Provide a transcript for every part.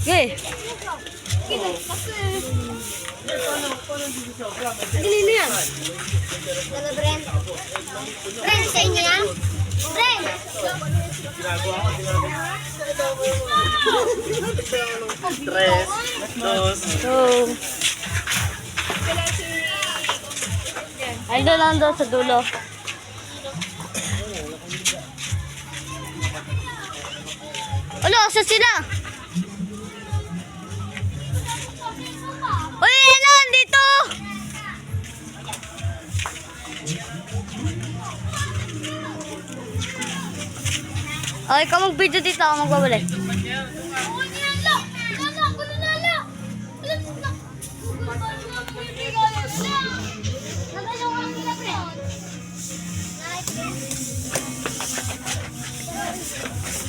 Okay. Hindi yan. Brent. Brent, sa inyo yan? Brent! Tres, dos. So, ay doon lang doon sa dulo. Ano, asa sila? Uy, ano, dito! Okay, ikaw mag-video dito, ako magbabalik.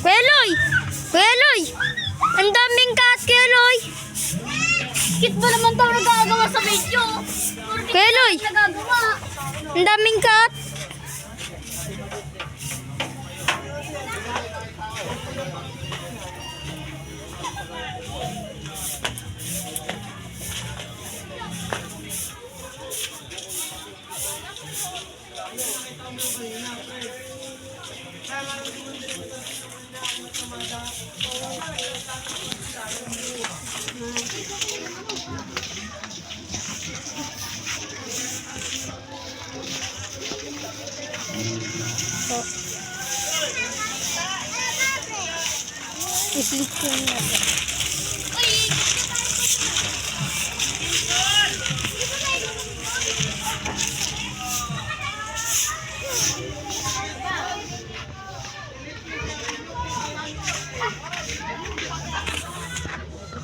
Kuya Loy! Kuya Loy! Ang daming cat, Kuya Loy! Kit mo naman ito nagagawa sa video. Kuya Loy! Nagagawa. Ang daming cat! Isip ko na.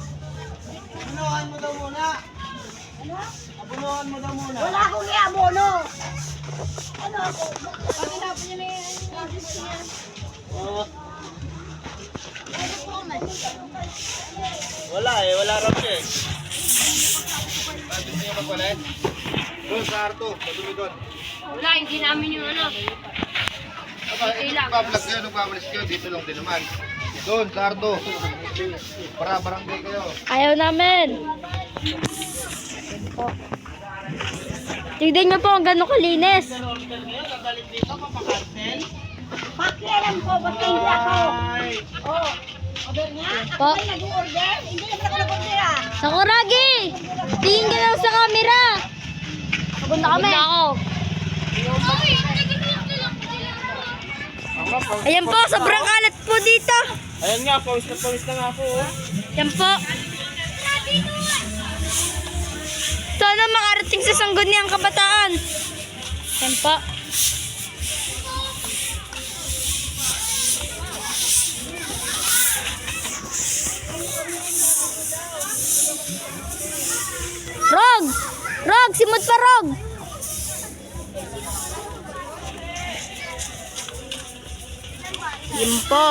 Abunuhan mo daw muna. Abunuhan mo daw muna. Wala akong iabono. Ano ako? Ano na po niya Oh. Wala eh, wala raw siya eh. Bakit niyo magpalit? Doon sa Arto, madumi doon. Wala, hindi namin yung ano. Okay lang. Nagpa-vlog kayo, nagpapalis kayo, dito lang din naman. Doon sa Arto. Para barangay kayo. Ayaw namin. Tignan niyo po kung gano'ng kalinis. Pakialam ko, basta hindi ako. Oh, order niya? Ako Po. ba nag-order? Hindi naman ako nag-order ah. Sakuragi! Tingin ka lang sa camera. Punta kami. Ako. Ayan po, sobrang kalat po dito. Ayan nga, pawis na nga ako. Oh. Ayan po. Sana makarating sa sangguniang kabataan. Ayan po. Rog! Rog! Simot pa, Rog! Yun po.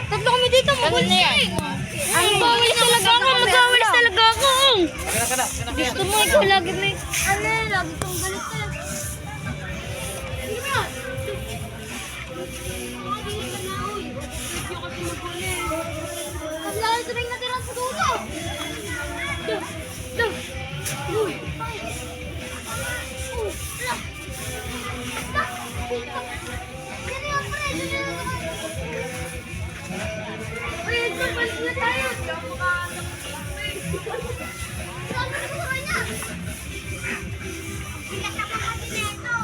Tatlo kami dito, magulising. Mag-awalis talaga ako, mag-awalis talaga ako. Gusto mo, ikaw lagi may... Ano, lagi kong galit ka. Sige na. Kasi lalo sabay natira sa dulo. Uy. Yan yung pre. Uy, nagpapalit na tayo. Hindi ako makakasap. Sabi ko sa kanya. Pinagkakakati na ito.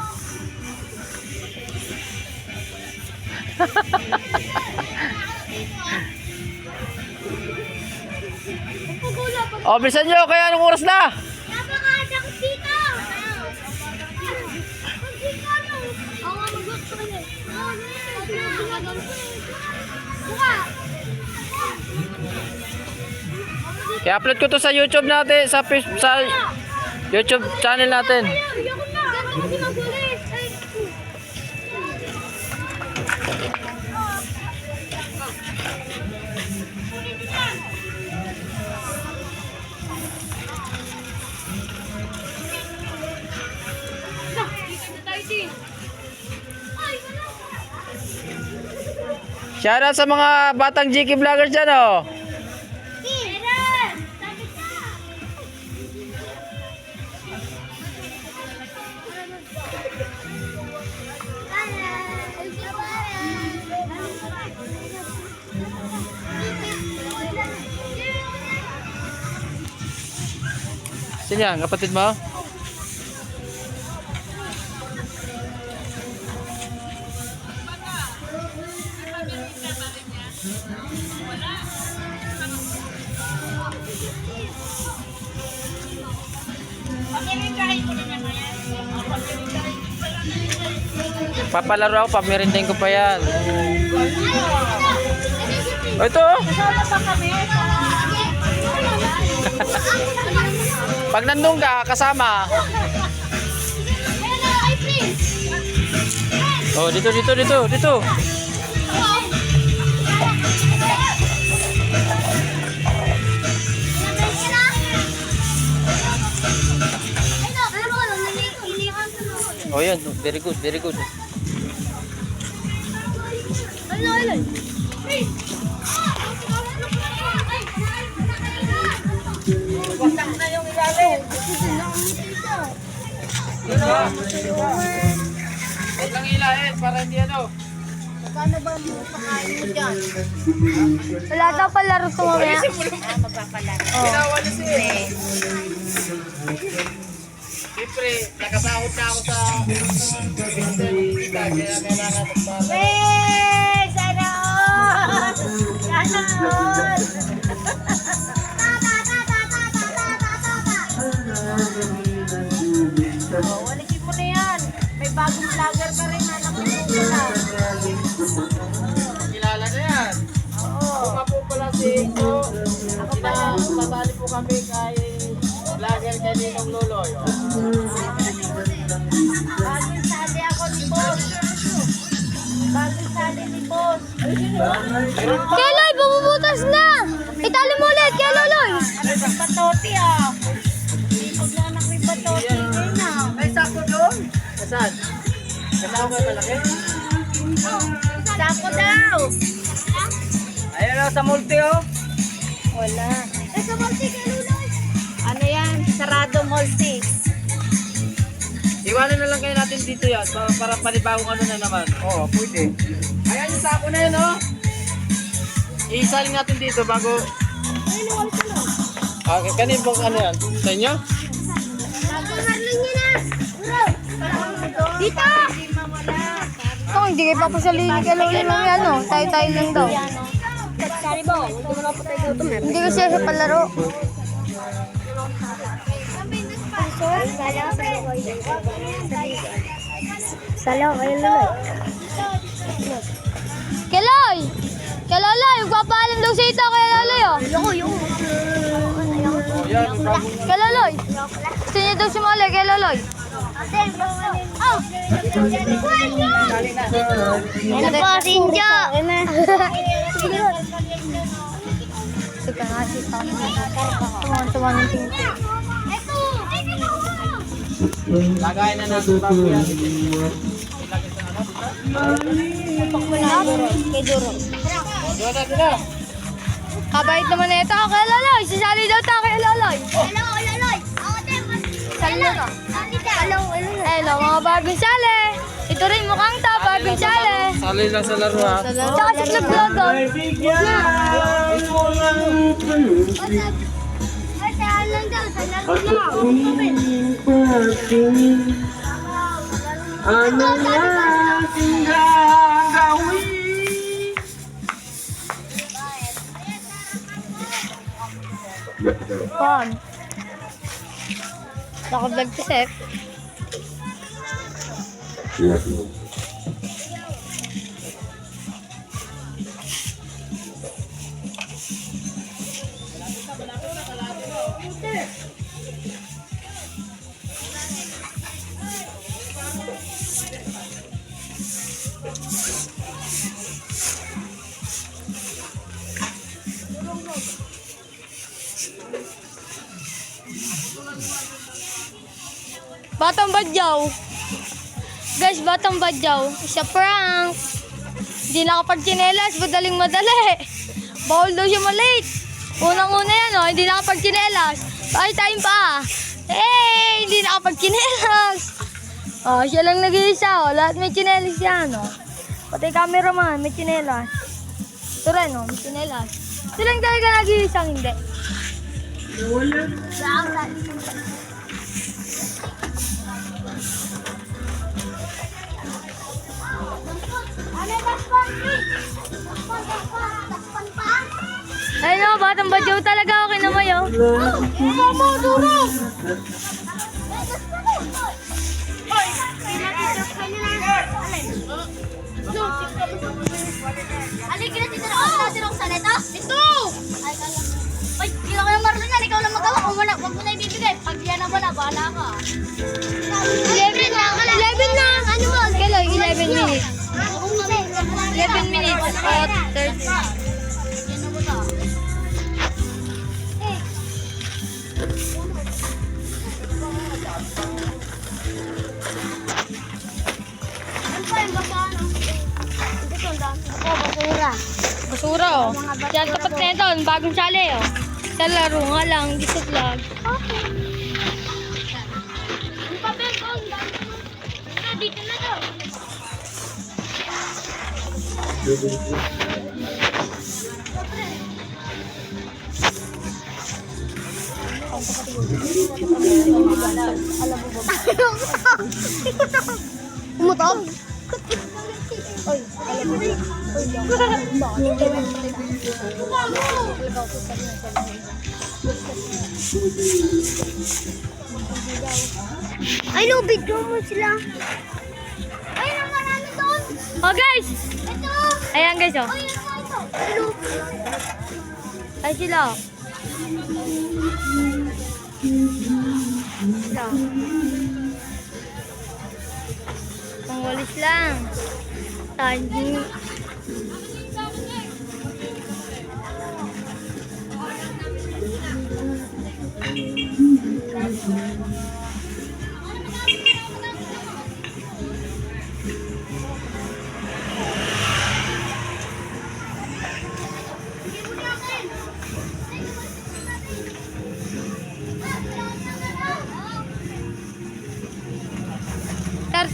Oh, bilisan nyo, kaya anong oras na? Napakaanak dito! Oo nga, mag-work sa kanya. Buka! Kaya upload ko to sa YouTube natin, sa YouTube channel natin. Bigyan ko na! Gano'n kasi magulis! Ay! Shoutout sa mga batang GK vloggers dyan, oh. Sino yan? Kapatid mo? Papalaro ako, pamirindahin ko pa yan. Oh, ito oh. Pag nandun ka, kasama. Oh, dito. Oh, yan. Very good. Wasak na yung ilalim. Huwag lang ilahin para hindi ano. Paano ba mo pakain mo dyan? Wala daw palaro ito mamaya. Magpapalaro. Ginawa na siya eh. Siyempre, nakasahod na ako sa kita, kaya kailangan magpapalaro. Hey! Sana all! Sana all! Oh, walikin mo na yan. May bagong vlogger ka rin. Anak mo na. Kilala na yan. Oo. Ako nga po pala si Ingo. Sasali po kami kay vlogger kay Ninong Loloy. Bagong sali ako ni Boss. Bagong sali ni Boss. Keloy, bumubutas na! Itali mo ulit, Keloy! Ano sa patoti ah? Sipag na anak may patoti. Ngayon na. Ay, sako doon? Saan? Kasama ko malaki? Sako daw. Ayun na sa multi oh. Wala. Sa multi Keloy. Ano yan? Sarado multi. Iwanan na lang kayo natin dito yan para panibagong ano na naman. Oo, pwede. Ayan yung sako na yun oh. Iisaling natin dito bago... kanin pong ano yan? Sa inyo? Dito! Ito, hindi kayo papasalihin ni Keloy lang yan, no? Tayo-tayo lang daw. Sorry bo. Hindi mo na patay gutom eh. Hindi kasi siya palaro. Salaw, ayun lang. Keloy! Keloy, magpapaalam daw sa ito kay Loloy, oh. Oh, yan. Yung bagong... Keloy! Gusto niya daw sumali kay Loloy. Ano po, Sinjo? Sige nga, si Tom. Tuwan ng tingin. Lagay na natin bago yan. Kay Duro. Doon natin na. Kabait naman na ito kay Loloy. Sisali daw tayo kay Loloy. Sali ka. Hello, mga bagong sali. Ito rin mukhang ta, bagong sali. Sali lang sa laro ha. Tsaka si Club Logo. Ano nating gagawin? Fun. Naka-vlog si Seth. Batang Badyaw. Guys, Batang Badyaw. Isa prank. Hindi nakapag-chinelas. Madaling madali. Bawal daw siya malate. Unang-una yan, oh. Hindi nakapag-chinelas. Ay, time pa. Hey! Hindi nakapag-chinelas. Oh, siya lang nag-iisa, oh. Lahat may chinelas yan, oh. Pati cameraman, may chinelas. Ito rin, oh. May chinelas. Ito lang talaga nag-iisang hindi. Wala. Ayun o, Batang Badyaw talaga. Okay naman yun. Mama, durog! Alin, kinatitira ko sa netas? Ito! Ay, kila ko ng Marlon yan. Ikaw lang magawa. Huwag mo na ibibigay. Pag yan na wala, bahala ka. 11 na. Ano mo? Kailan? 11 minutes. 11 minutes. 30. Basura, oh. Yan, tapat na ito. Bagong sali, oh. Sa laro nga lang, hindi sa vlog. Okay. Ang papel ko, dito na to. Umutok? Oy, ay, no, video mo sila. Ay, marami doon. Oh, guys. Ito. Ayan, guys, oh. Ay, ano ito? Ay, sila. Sila. Pangwalis lang. Tani.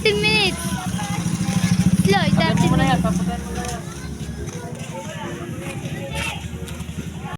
Minutes. Slow, 30 minutes.